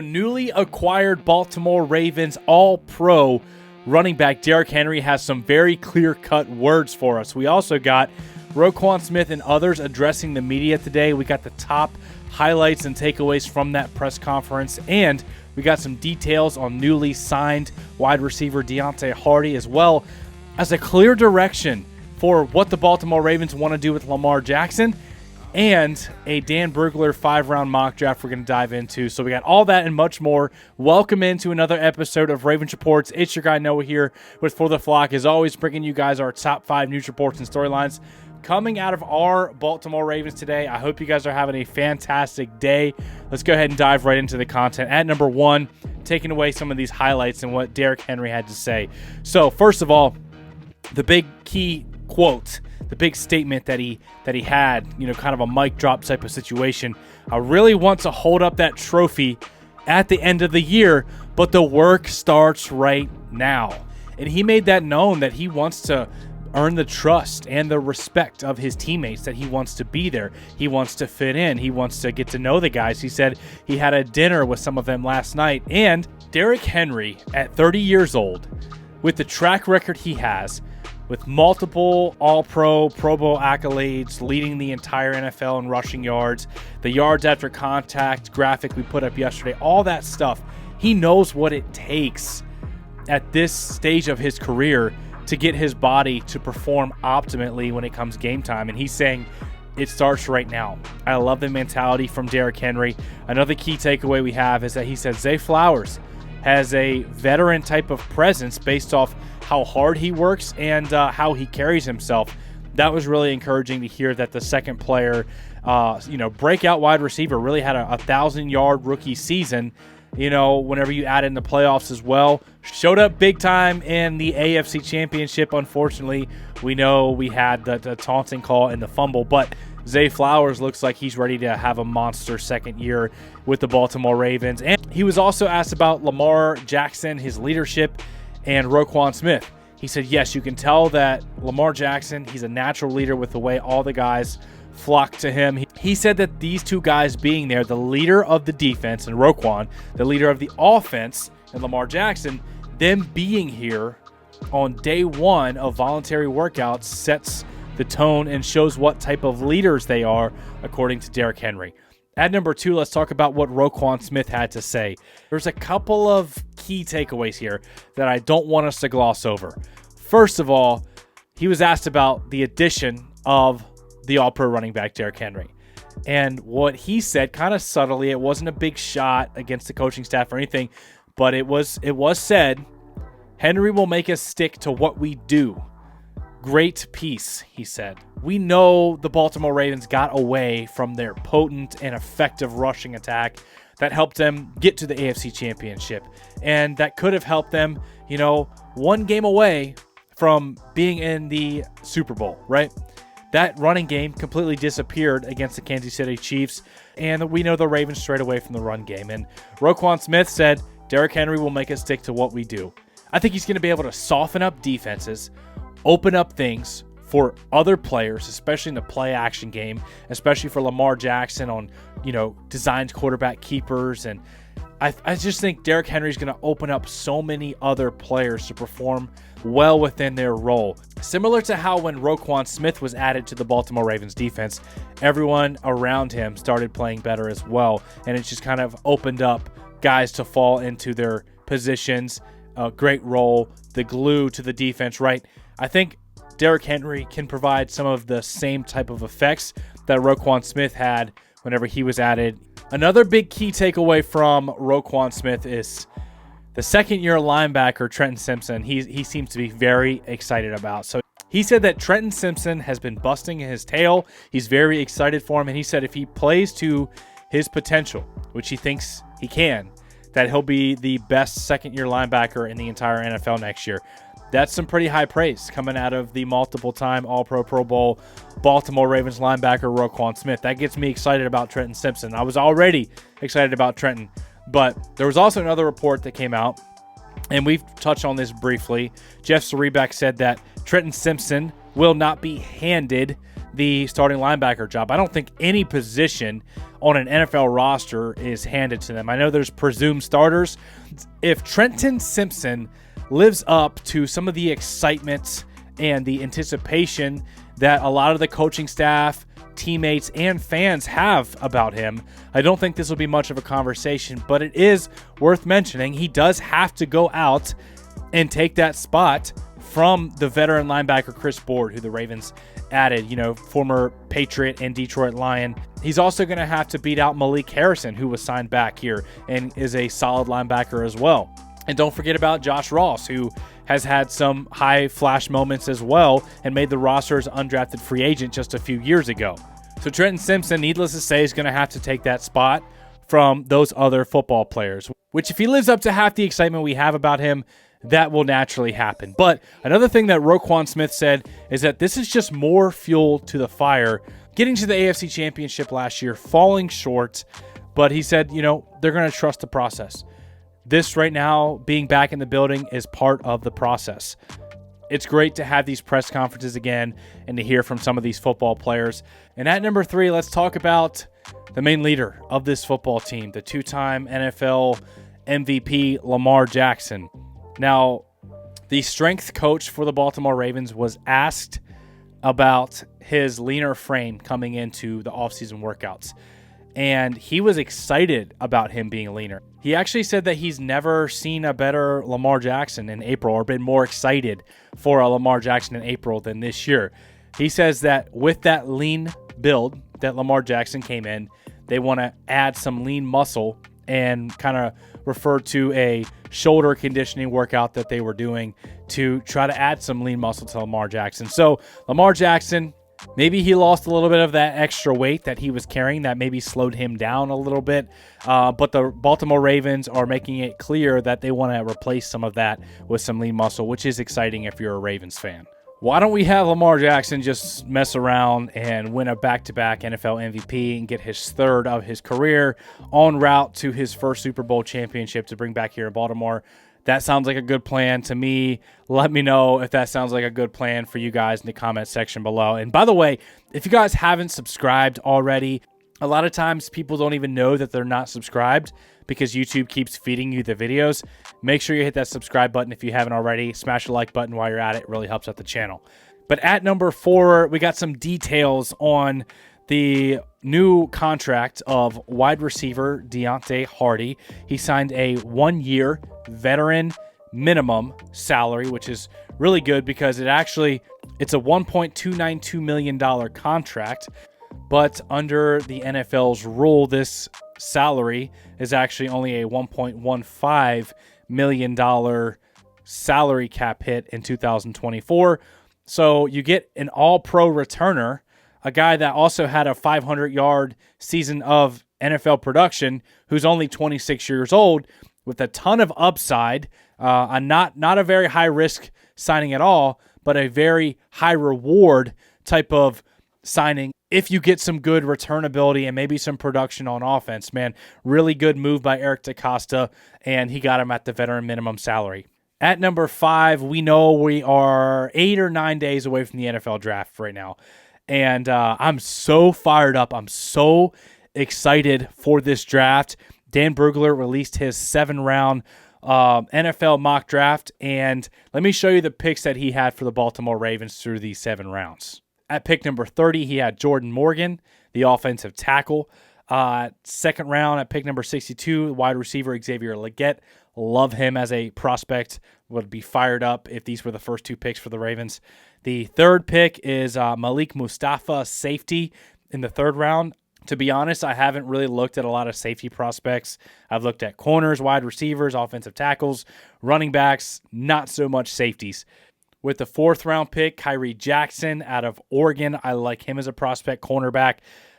Newly acquired Baltimore Ravens All-Pro running back Derrick Henry has some very clear-cut words for us. We also got Roquan Smith and others addressing the media today. We got the top highlights and takeaways from that press conference, and we got some details on newly signed wide receiver Deontay Hardy, as well as a clear direction for what the Baltimore Ravens want to do with Lamar Jackson, and a Dan Brugler 5-round mock draft we're going to dive into. So we got all that and much more. Welcome into another episode of Ravens Reports. It's your guy Noah here with For the Flock, as always, bringing you guys our top 5 news reports and storylines coming out of our Baltimore Ravens today. I hope you guys are having a fantastic day. Let's go ahead and dive right into the content. At number 1, taking away some of these highlights and what Derrick Henry had to say. So first of all, the big key quote, the big statement that he had, kind of a mic drop type of situation. I really want to hold up that trophy at the end of the year, but the work starts right now. And he made that known that he wants to earn the trust and the respect of his teammates, that he wants to be there. He wants to fit in. He wants to get to know the guys. He said he had a dinner with some of them last night. And Derrick Henry, at 30 years old, with the track record he has, with multiple All-Pro, Pro Bowl accolades, leading the entire NFL in rushing yards, the yards after contact graphic we put up yesterday, all that stuff, he knows what it takes at this stage of his career to get his body to perform optimally when it comes game time. And he's saying it starts right now. I love the mentality from Derrick Henry. Another key takeaway we have is that he said Zay Flowers has a veteran type of presence based off how hard he works and how he carries himself. That was really encouraging to hear, that the second player, breakout wide receiver, really had a 1,000-yard rookie season. Whenever you add in the playoffs as well, showed up big time in the AFC Championship. Unfortunately, we know we had the taunting call and the fumble, but Zay Flowers looks like he's ready to have a monster second year with the Baltimore Ravens. And he was also asked about Lamar Jackson, his leadership, and Roquan Smith. He said, yes, you can tell that Lamar Jackson, he's a natural leader with the way all the guys flock to him. He said that these two guys being there, the leader of the defense and Roquan, the leader of the offense, and Lamar Jackson, them being here on day one of voluntary workouts sets the tone and shows what type of leaders they are, according to Derrick Henry. At number 2, let's talk about what Roquan Smith had to say. There's a couple of key takeaways here that I don't want us to gloss over. First of all, he was asked about the addition of the All-Pro running back Derrick Henry. And what he said, kind of subtly, it wasn't a big shot against the coaching staff or anything, but it was said, Henry will make us stick to what we do. Great piece, he said. We know the Baltimore Ravens got away from their potent and effective rushing attack that helped them get to the AFC Championship. And that could have helped them, one game away from being in the Super Bowl, right? That running game completely disappeared against the Kansas City Chiefs, and we know the Ravens strayed away from the run game. And Roquan Smith said, Derrick Henry will make us stick to what we do. I think he's going to be able to soften up defenses, open up things for other players, especially in the play-action game, especially for Lamar Jackson on, designed quarterback keepers. And I just think Derrick Henry is going to open up so many other players to perform well within their role. Similar to how when Roquan Smith was added to the Baltimore Ravens defense, everyone around him started playing better as well. And it's just kind of opened up guys to fall into their positions. A great role, the glue to the defense, right? I think Derrick Henry can provide some of the same type of effects that Roquan Smith had whenever he was added. Another big key takeaway from Roquan Smith is the second-year linebacker, Trenton Simpson. He seems to be very excited about. So he said that Trenton Simpson has been busting his tail. He's very excited for him, and he said if he plays to his potential, which he thinks he can, that he'll be the best second-year linebacker in the entire NFL next year. That's some pretty high praise coming out of the multiple-time All-Pro, Pro Bowl Baltimore Ravens linebacker Roquan Smith. That gets me excited about Trenton Simpson. I was already excited about Trenton, but there was also another report that came out, and we've touched on this briefly. Jeff Zrebiec said that Trenton Simpson will not be handed the starting linebacker job. I don't think any position on an NFL roster is handed to them. I know there's presumed starters. If Trenton Simpson lives up to some of the excitement and the anticipation that a lot of the coaching staff, teammates, and fans have about him, I don't think this will be much of a conversation, but it is worth mentioning he does have to go out and take that spot from the veteran linebacker Chris Board, who the Ravens added, former Patriot and Detroit Lion. He's also going to have to beat out Malik Harrison, who was signed back here and is a solid linebacker as well. And don't forget about Josh Ross, who has had some high flash moments as well and made the roster as undrafted free agent just a few years ago. So Trenton Simpson, needless to say, is going to have to take that spot from those other football players, which if he lives up to half the excitement we have about him, that will naturally happen. But another thing that Roquan Smith said is that this is just more fuel to the fire. Getting to the AFC Championship last year, falling short, but he said, they're going to trust the process. This right now, being back in the building, is part of the process. It's great to have these press conferences again and to hear from some of these football players. And at number 3, let's talk about the main leader of this football team, the 2-time NFL MVP, Lamar Jackson. Now, the strength coach for the Baltimore Ravens was asked about his leaner frame coming into the offseason workouts, and he was excited about him being leaner. He actually said that he's never seen a better Lamar Jackson in April or been more excited for a Lamar Jackson in April than this year. He says that with that lean build that Lamar Jackson came in, they want to add some lean muscle and kind of refer to a shoulder conditioning workout that they were doing to try to add some lean muscle to Lamar Jackson. So Lamar Jackson, maybe he lost a little bit of that extra weight that he was carrying that maybe slowed him down a little bit. But the Baltimore Ravens are making it clear that they want to replace some of that with some lean muscle, which is exciting if you're a Ravens fan. Why don't we have Lamar Jackson just mess around and win a back-to-back NFL MVP and get his third of his career en route to his first Super Bowl championship to bring back here in Baltimore? That sounds like a good plan to me. Let me know if that sounds like a good plan for you guys in the comment section below. And by the way, if you guys haven't subscribed already, a lot of times people don't even know that they're not subscribed because YouTube keeps feeding you the videos. Make sure you hit that subscribe button if you haven't already. Smash the like button while you're at it. It really helps out the channel. But at number 4, we got some details on the new contract of wide receiver Deontay Hardy. He signed a 1-year veteran minimum salary, which is really good because it's a $1.292 million contract. But under the NFL's rule, this salary is actually only a $1.15 million salary cap hit in 2024. So you get an all-pro returner, a guy that also had a 500-yard season of NFL production, who's only 26 years old, with a ton of upside, not a very high-risk signing at all, but a very high-reward type of signing if you get some good returnability and maybe some production on offense. Man, really good move by Eric DeCosta, and he got him at the veteran minimum salary. At number 5, we know we are 8 or 9 days away from the NFL draft right now, and I'm so fired up. I'm so excited for this draft. Dan Brugler released his 7-round NFL mock draft, and let me show you the picks that he had for the Baltimore Ravens through these 7 rounds. At pick number 30, he had Jordan Morgan, the offensive tackle. Second round at pick number 62, wide receiver Xavier Legette. Love him as a prospect. Would be fired up if these were the first 2 picks for the Ravens. The third pick is Malik Mustafa, safety, in the 3rd round. To be honest, I haven't really looked at a lot of safety prospects. I've looked at corners, wide receivers, offensive tackles, running backs, not so much safeties. With the 4th round pick, Kyrie Jackson out of Oregon. I like him as a prospect cornerback.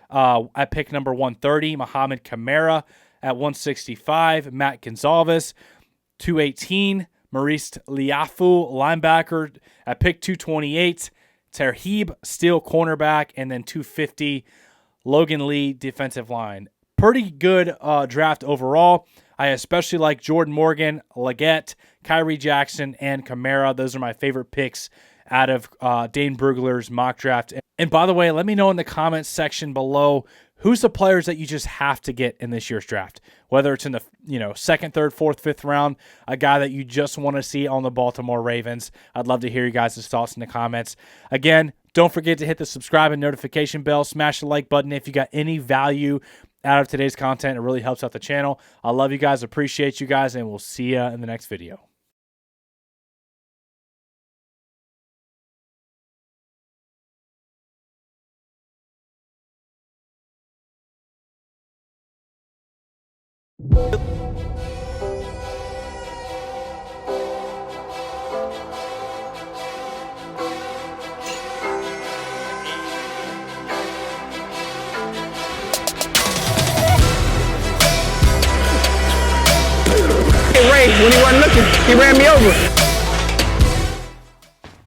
At pick number 130, Mohamed Kamara. At 165, Matt Gonzalez. 218, Maurice Liafu, linebacker. At pick 228, Terhib Steele, cornerback. And then 250, Logan Lee, defensive line. Pretty good draft overall. I especially like Jordan Morgan, Legette, Kyrie Jackson, and Kamara. Those are my favorite picks out of Dane Brugler's mock draft. And by the way, let me know in the comments section below who's the players that you just have to get in this year's draft. Whether it's in the second, third, fourth, fifth round, a guy that you just want to see on the Baltimore Ravens. I'd love to hear you guys' thoughts in the comments. Again, don't forget to hit the subscribe and notification bell. Smash the like button if you got any value out of today's content. It really helps out the channel. I love you guys, appreciate you guys, and we'll see you in the next video. Ray, when he wasn't looking, he ran me over.